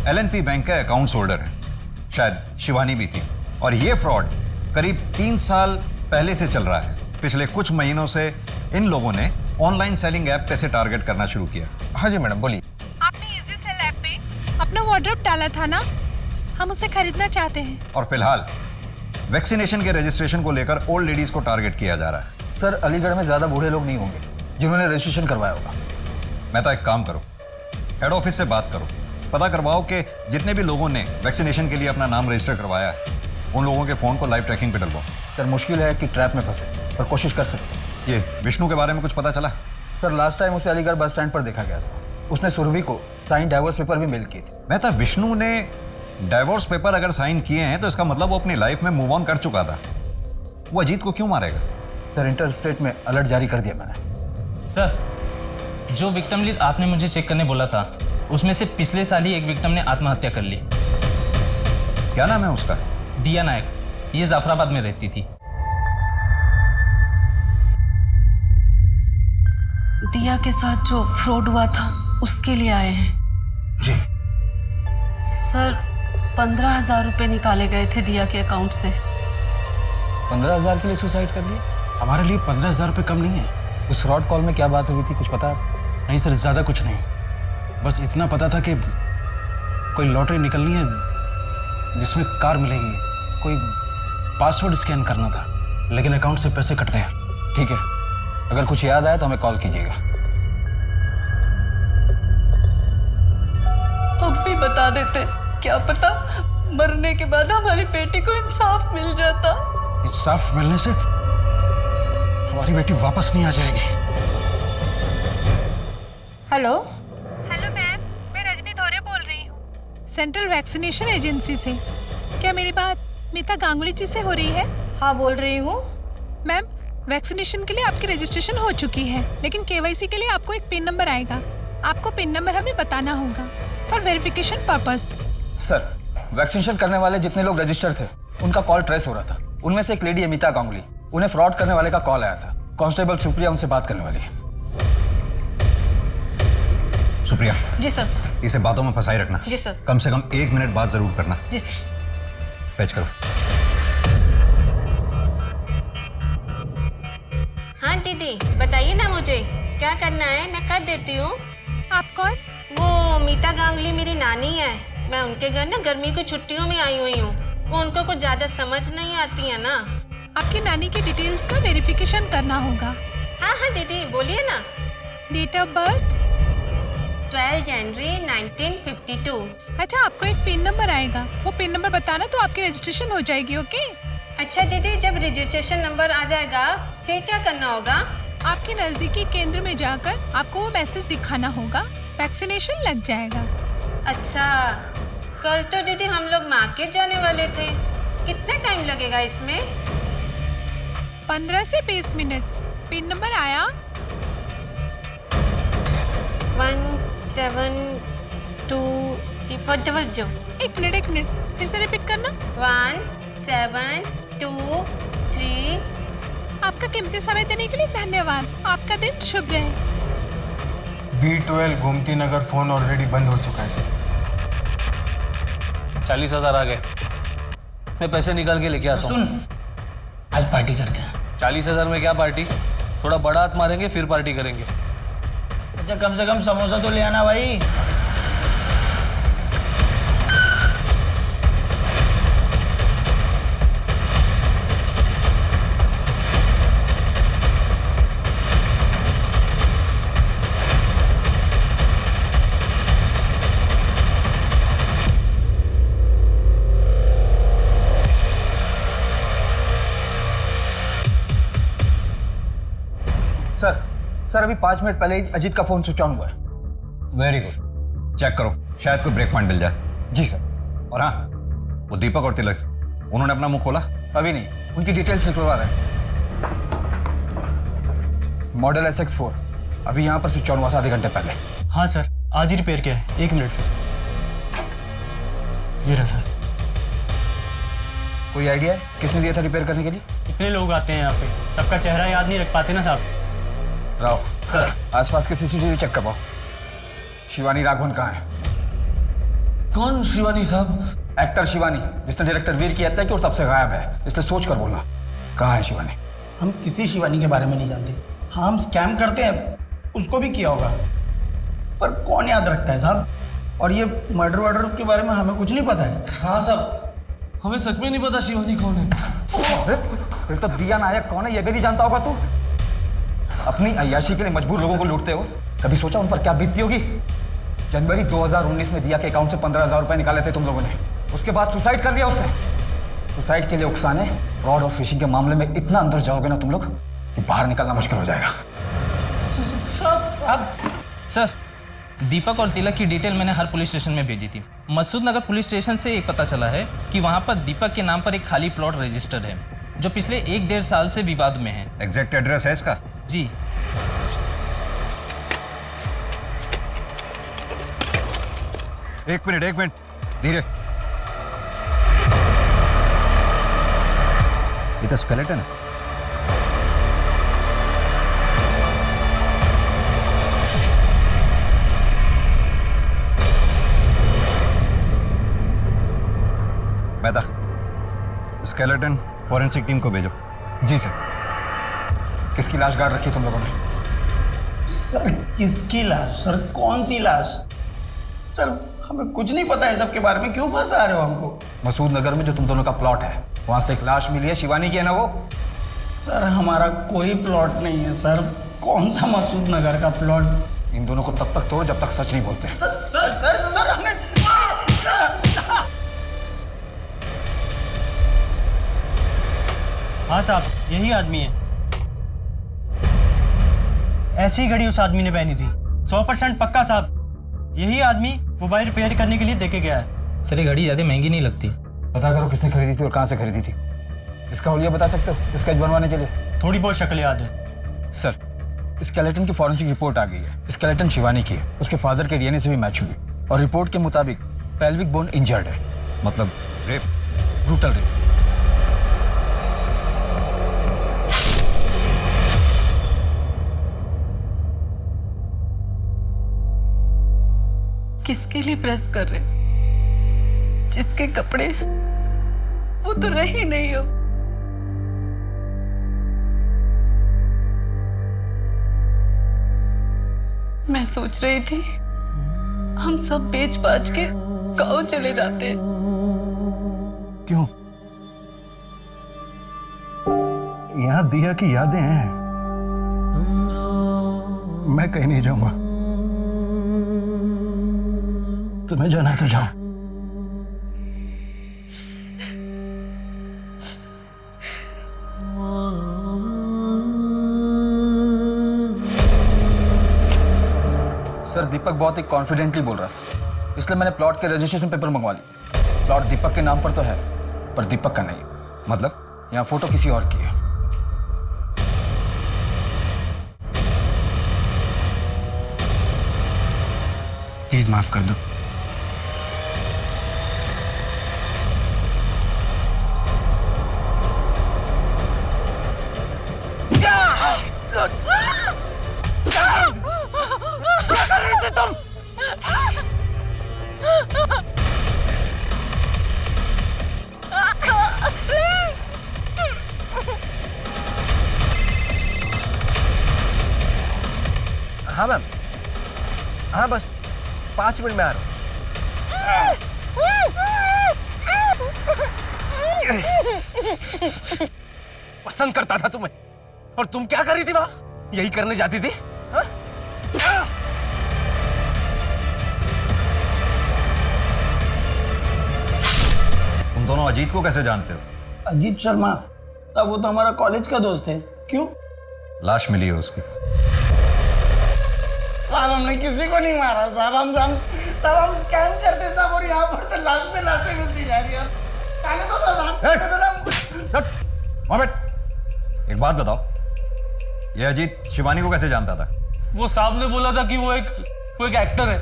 S1: LNP बैंक के अकाउंट्स होल्डर हैं। शायद शिवानी भी थी। और ये फ्रॉड करीब 3 साल पहले से चल रहा है। पिछले कुछ महीनों से इन लोगों ने ऑनलाइन सेलिंग ऐप पे से टारगेट करना शुरू किया।
S7: हाँ जी मैडम बोलिए।
S2: आपने इजी सेल ऐप पे अपना वार्डरोब डाला था ना, हम उसे खरीदना चाहते हैं।
S1: और फिलहाल वैक्सीनेशन के रजिस्ट्रेशन को लेकर ओल्ड लेडीज को टारगेट किया जा रहा है।
S10: सर अलीगढ़ में ज्यादा बूढ़े लोग नहीं होंगे जिन्होंने रजिस्ट्रेशन करवाया होगा।
S1: मैं तो एक काम करो, हेड ऑफिस से बात करो, पता करवाओ कि जितने भी लोगों ने वैक्सीनेशन के लिए अपना नाम रजिस्टर करवाया है उन लोगों के फोन को लाइव ट्रैकिंग पे डलवाओ।
S10: सर मुश्किल है कि ट्रैप में फंसे पर कोशिश कर सकते हैं।
S1: ये विष्णु के बारे में कुछ पता चला?
S10: सर लास्ट टाइम उसे अलीगढ़ बस स्टैंड पर देखा गया था। उसने सुरभि को साइन डाइवोर्स पेपर भी मेल किए थे।
S1: मैं था विष्णु ने डाइवोर्स पेपर अगर साइन किए हैं तो इसका मतलब वो अपनी लाइफ में मूव ऑन कर चुका था। वो अजीत को क्यों मारेगा?
S10: सर इंटर स्टेट में अलर्ट जारी कर दिया मैंने।
S11: सर जो विक्टिम लिस्ट आपने मुझे चेक करने बोला था उसमें से पिछले साल ही एक विक्टिम ने आत्महत्या कर ली।
S1: क्या नाम है उसका?
S11: दिया नायक, ये जाफराबाद में रहती थी।
S9: दिया के साथ जो फ्रॉड हुआ था उसके लिए आए हैं।
S10: जी
S9: सर 15,000 रुपए निकाले गए थे दिया के अकाउंट से।
S10: 15,000 के लिए सुसाइड कर लिया?
S13: हमारे लिए 15,000 रुपये कम नहीं है।
S10: उस फ्रॉड कॉल में क्या बात हुई थी कुछ पता है?
S13: नहीं सर, ज़्यादा कुछ नहीं, बस इतना पता था कि कोई लॉटरी निकलनी है जिसमें कार मिलेगी, कोई पासवर्ड स्कैन करना था, लेकिन अकाउंट से पैसे कट गए।
S10: ठीक है, अगर कुछ याद आया तो हमें कॉल कीजिएगा।
S9: अब भी बता देते, क्या पता मरने के बाद हमारी बेटी को इंसाफ मिल जाता।
S13: इंसाफ मिलने से हमारी बेटी वापस नहीं आ जाएगी।
S8: हेलो
S2: मैम, मैं रजनी धोरे बोल रही हूँ, सेंट्रल वैक्सीनेशन एजेंसी से। क्या मेरी बात मीता गांगुली जी से हो रही है?
S8: हाँ बोल रही हूँ।
S2: मैम, वैक्सीनेशन के लिए आपकी रजिस्ट्रेशन हो चुकी है, लेकिन KYC के लिए आपको एक पिन नंबर आएगा। आपको पिन नंबर हमें बताना होगा for verification purpose.
S10: Sir vaccination करने वाले जितने लोग रजिस्टर थे उनका कॉल ट्रेस हो रहा था। उनमें से एक लेडी अमिता गांगुली, उन्हें फ्रॉड करने वाले का कॉल आया था। कांस्टेबल सुप्रिया उनसे बात करने वाली है।
S1: सुप्रिया।
S6: जी सर।
S1: इसे बातों में फंसाई रखना।
S6: जी सर।
S1: कम से कम 1 मिनट बात जरूर करना।
S6: जी सर।
S1: पैच करो।
S15: हाँ दीदी बताइए ना, मुझे क्या करना है, मैं कर देती हूँ।
S2: आप कौन?
S15: वो मीता गांगुली मेरी नानी है। मैं उनके घर ना गर्मी की छुट्टियों में आई हुई हूँ। वो उनको कुछ ज्यादा समझ नहीं आती है ना।
S2: आपकी नानी की डिटेल्स का वेरिफिकेशन करना होगा।
S15: हाँ हाँ दीदी बोलिए ना।
S2: डेट ऑफ बर्थ
S15: 12 जनवरी 1952।
S2: अच्छा, आपको एक पिन नंबर आएगा, वो पिन नंबर बताना तो आपकी रजिस्ट्रेशन हो जाएगी। ओके?
S15: अच्छा दीदी, जब रजिस्ट्रेशन नंबर आ जाएगा फिर क्या करना होगा?
S2: आपके नजदीकी केंद्र में जाकर आपको वो मैसेज दिखाना होगा, वैक्सीनेशन लग जाएगा।
S15: अच्छा, कल तो दीदी हम लोग मार्केट जाने वाले थे, कितना टाइम लगेगा इसमें?
S2: 15 से 20 मिनट। पिन नंबर आया?
S15: 17234।
S2: एक मिनट फिर से रिपीट करना।
S15: 1723।
S2: आपका कीमती समय देने के लिए धन्यवाद। आपका दिन शुभ रहे।
S16: B12 Gomti Nagar phone already बंद हो चुका है सर।
S12: 40,000 आ गए, मैं पैसे निकाल के लेके आता हूँ।
S14: सुन, आज पार्टी करते हैं।
S12: 40,000 में क्या पार्टी? थोड़ा बड़ा हाथ मारेंगे फिर पार्टी करेंगे।
S14: अच्छा कम से कम समोसा तो ले आना भाई।
S10: सर अभी 5 मिनट पहले ही अजीत का फोन स्विच ऑन हुआ है।
S1: वेरी गुड, चेक करो, शायद कोई ब्रेक पॉइंट मिल जाए।
S10: जी सर।
S1: और हाँ, वो दीपक और तिलक, उन्होंने अपना मुंह खोला?
S10: अभी नहीं, उनकी डिटेल्स निकलवा रहे हैं। मॉडल SX4 अभी यहाँ पर स्विच ऑन हुआ था आधे घंटे पहले।
S17: हाँ सर, आज ही रिपेयर किया है। 1 मिनट सर। ये रहा सर।
S10: कोई आइडिया है किसने दिया था रिपेयर करने के लिए?
S17: कितने लोग आते हैं यहाँ पे, सबका चेहरा याद नहीं रख पाते ना साहब।
S10: राव सर, आसपास के CCTV चेक करवाओ। शिवानी राघवन कहाँ है?
S12: कौन शिवानी साहब?
S10: एक्टर शिवानी, जिसने डायरेक्टर वीर की हत्या की और तब से गायब है, इसलिए सोच कर बोलना। कहाँ है शिवानी?
S14: हम किसी शिवानी के बारे में नहीं जानते। हाँ, हम स्कैम करते हैं, उसको भी किया होगा, पर कौन याद रखता है साहब। और ये मर्डर वर्डर के बारे में हमें कुछ नहीं पता है।
S12: हाँ साहब, हमें सच में नहीं पता शिवानी कौन है।
S10: फिर तो दिया नायक कौन है ये भी नहीं जानता होगा तू? अपनी अय्याशी के लिए मजबूर लोगों को लूटते हो, कभी सोचा उन पर क्या बीतती होगी? जनवरी 2019 में दिया के अकाउंट से 15,000 रुपए निकाले थे तुम लोगों ने, उसके बाद सुसाइड कर लिया उसने। सुसाइड के लिए उकसाने, फ्रॉड और फिशिंग के मामले में इतना अंदर जाओगे ना तुम लोग कि बाहर निकलना मुश्किल हो जाएगा।
S11: सर, दीपक और तिलक की डिटेल मैंने हर पुलिस स्टेशन में भेजी थी। मसूद नगर पुलिस स्टेशन से एक पता चला है कि वहाँ पर दीपक के नाम पर एक खाली प्लॉट रजिस्टर्ड है, जो पिछले 1-1.5 साल से विवाद में है।
S1: एग्जैक्ट एड्रेस है इसका?
S11: जी।
S1: एक मिनट, धीरे। ये तो स्केलेटन है। मेहता, स्केलेटन फॉरेंसिक टीम को भेजो।
S10: जी सर। किसकी लाश गाड़ रखी तुम लोगों ने?
S14: सर, किसकी लाश? सर, कौन सी लाश? सर, हमें कुछ नहीं पता है सबके बारे में, क्यों फंसा रहे हो हमको?
S10: मसूद नगर में जो तुम दोनों का प्लॉट है, वहां से एक लाश मिली है, शिवानी की है ना वो?
S14: सर, हमारा कोई प्लॉट नहीं है सर। कौन सा मसूद नगर का प्लॉट?
S10: इन दोनों को तब तक तोड़ जब तक सच नहीं बोलते।
S14: सर हमें
S17: हाँ साहब, यही आदमी है। ऐसी घड़ी उस आदमी ने पहनी थी, 100% पक्का साहब। यही आदमी मोबाइल रिपेयर करने के लिए देके गया है।
S11: सर, ये घड़ी ज़्यादा महंगी नहीं लगती।
S10: पता करो किसने खरीदी थी और कहाँ से खरीदी थी। इसका हुलिया बता सकते हो स्केच बनवाने के लिए?
S17: थोड़ी बहुत शक्ल याद है
S10: सर। स्केलेटन की फॉरेंसिक रिपोर्ट आ गई है। स्केलेटन शिवानी की है, उसके फादर के DNA से भी मैच हुई और रिपोर्ट के मुताबिक पेल्विक बोन इंजर्ड है।
S1: मतलब रेप?
S10: Brutal rape.
S9: किसके लिए प्रेस कर रहे? जिसके कपड़े वो तो रहे नहीं हो। मैं सोच रही थी हम सब बेच बाच के गाँव चले जाते।
S10: क्यों? यहाँ दिया की यादें हैं। मैं कहीं नहीं जाऊंगा।
S14: तुम्हें जाना है तो जाओ।
S10: सर, दीपक बहुत ही कॉन्फिडेंटली बोल रहा था, इसलिए मैंने प्लॉट के रजिस्ट्रेशन पेपर मंगवा लिए। प्लॉट दीपक के नाम पर तो है, पर दीपक का नहीं।
S1: मतलब?
S10: यहाँ फोटो किसी और की है।
S4: प्लीज माफ कर दो।
S14: क्या कर रही थी तुम?
S7: हाँ मैम, हाँ बस 5 मिनट में आ रहा हूँ। पसंद करता था तुम्हें, और तुम क्या कर रही थी वहां? यही करने जाती थी? हाँ?
S1: तुम दोनों अजीत को कैसे जानते हो?
S14: अजीत शर्मा? तब वो तो हमारा कॉलेज का दोस्त है। क्यों?
S1: लाश मिली है उसकी।
S14: साहब हमने किसी को नहीं मारा साहब, हम स्कैम करते साहब, और यहाँ पर तो लाश पे लाशें मिलती जा रही है। कहने दो ना साहब।
S1: वहाँ बैठ। एक बात बताओ, ये अजीत शिवानी को कैसे जानता था?
S12: वो साहब ने बोला था कि वो एक एक्टर है,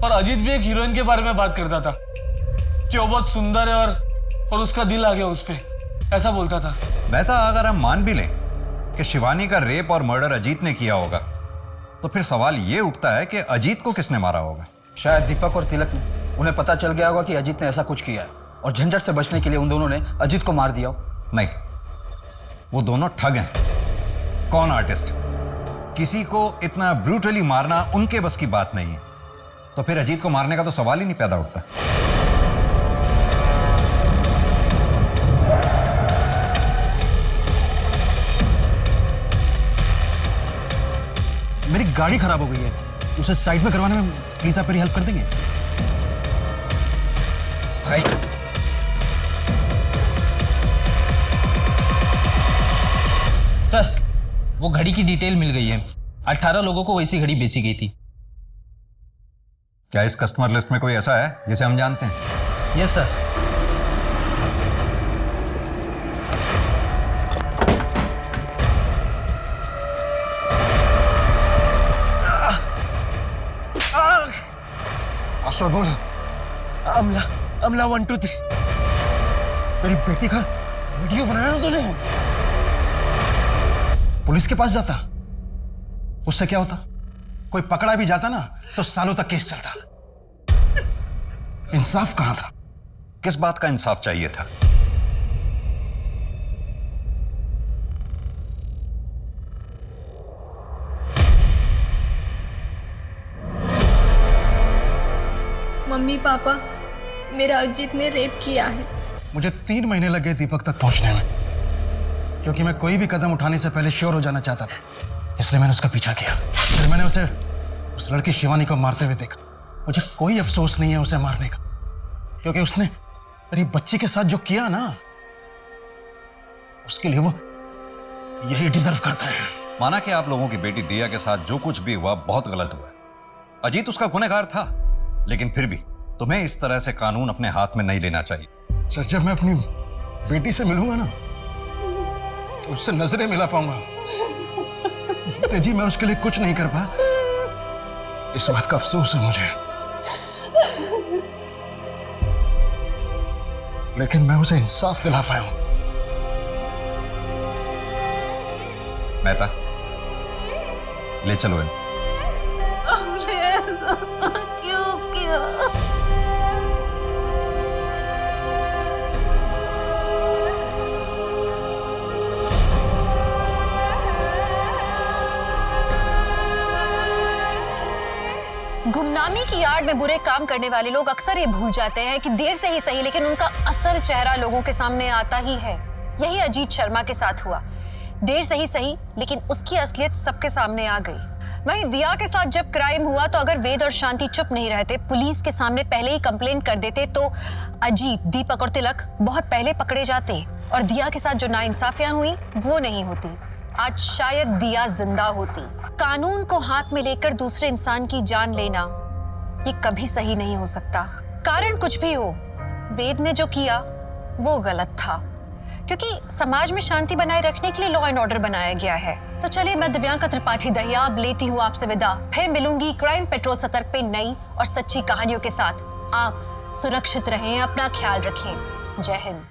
S12: और अजीत भी एक हीरोइन के बारे में बात करता था कि वो बहुत सुंदर है और उसका दिल आ गया उस पे, ऐसा बोलता था।
S1: बेहतर अगर हम मान भी लें कि शिवानी का रेप और मर्डर अजीत ने किया होगा, तो फिर सवाल ये उठता है कि अजीत को किसने मारा होगा?
S10: शायद दीपक और तिलक ने, उन्हें पता चल गया होगा कि अजीत ने ऐसा कुछ किया है, और झंझट से बचने के लिए उन दोनों ने अजीत को मार दिया हो।
S1: नहीं, वो दोनों ठग हैं। कौन आर्टिस्ट? किसी को इतना ब्रूटली मारना उनके बस की बात नहीं है, तो फिर अजीत को मारने का तो सवाल ही नहीं पैदा होता।
S4: मेरी गाड़ी खराब हो गई है, उसे साइड में करवाने में प्लीज आप मेरी हेल्प कर देंगे?
S11: सर, वो घड़ी की डिटेल मिल गई है। 18 लोगों को वैसी घड़ी बेची गई थी।
S1: क्या इस कस्टमर लिस्ट में कोई ऐसा है जिसे हम जानते हैं?
S11: Yes sir.
S4: आशा बोल। अमला 1 2 3। मेरी बेटी का वीडियो बनाया ना तूने? पुलिस के पास जाता, उससे क्या होता? कोई पकड़ा भी जाता ना तो सालों तक केस चलता। इंसाफ कहां था?
S1: किस बात का इंसाफ चाहिए था?
S18: मम्मी पापा, मेरा अजीत ने रेप किया है।
S13: मुझे 3 महीने लगे दीपक तक पहुंचने में, क्योंकि मैं कोई भी कदम उठाने से पहले श्योर हो जाना चाहता था। इसलिए मैंने उसका पीछा किया। फिर मैंने उस लड़की शिवानी को मारते हुए देखा। मुझे कोई अफसोस नहीं है उसे मारने का, क्योंकि उसने मेरी बच्ची के साथ जो किया ना, उसके लिए वो यही डिजर्व करता है।
S1: माना कि आप लोगों की बेटी दिया के साथ जो कुछ भी हुआ बहुत गलत हुआ। अजीत उसका गुनहगार था, लेकिन फिर भी तुम्हें इस तरह से कानून अपने हाथ में नहीं लेना चाहिए।
S13: सर, जब मैं अपनी बेटी से मिलूंगा ना, तो उससे नजरें मिला पाऊंगा। जी, मैं उसके लिए कुछ नहीं कर पाया, इस बात का अफसोस है मुझे। लेकिन मैं उसे इंसाफ दिला पाया हूं।
S1: मेहता, ले चलो इन।
S18: क्यों किया?
S6: गुमनामी की आड़ में बुरे काम करने वाले लोग अक्सर ये भूल जाते हैं कि देर से ही सही, लेकिन उनका असल चेहरा लोगों के सामने आता ही है। यही अजीत शर्मा के साथ हुआ। देर से ही सही, लेकिन उसकी असलियत सबके सामने आ गई। वहीं दिया के साथ जब क्राइम हुआ, तो अगर वेद और शांति चुप नहीं रहते, पुलिस के सामने पहले ही कंप्लेंट कर देते, तो अजीत, दीपक और तिलक बहुत पहले पकड़े जाते, और दिया के साथ जो नाइंसाफियां हुई वो नहीं होती। आज शायद दिया जिंदा होती। कानून को हाथ में लेकर दूसरे इंसान की जान लेना, ये कभी सही नहीं हो सकता। कारण कुछ भी हो, वेद ने जो किया वो गलत था, क्योंकि समाज में शांति बनाए रखने के लिए लॉ एंड ऑर्डर बनाया गया है। तो चलिए, मैं दिव्यांका त्रिपाठी दहियाब लेती हूँ आपसे विदा। फिर मिलूंगी क्राइम पेट्रोल सतर्क पे नई और सच्ची कहानियों के साथ। आप सुरक्षित रहें, अपना ख्याल रखें। जय हिंद।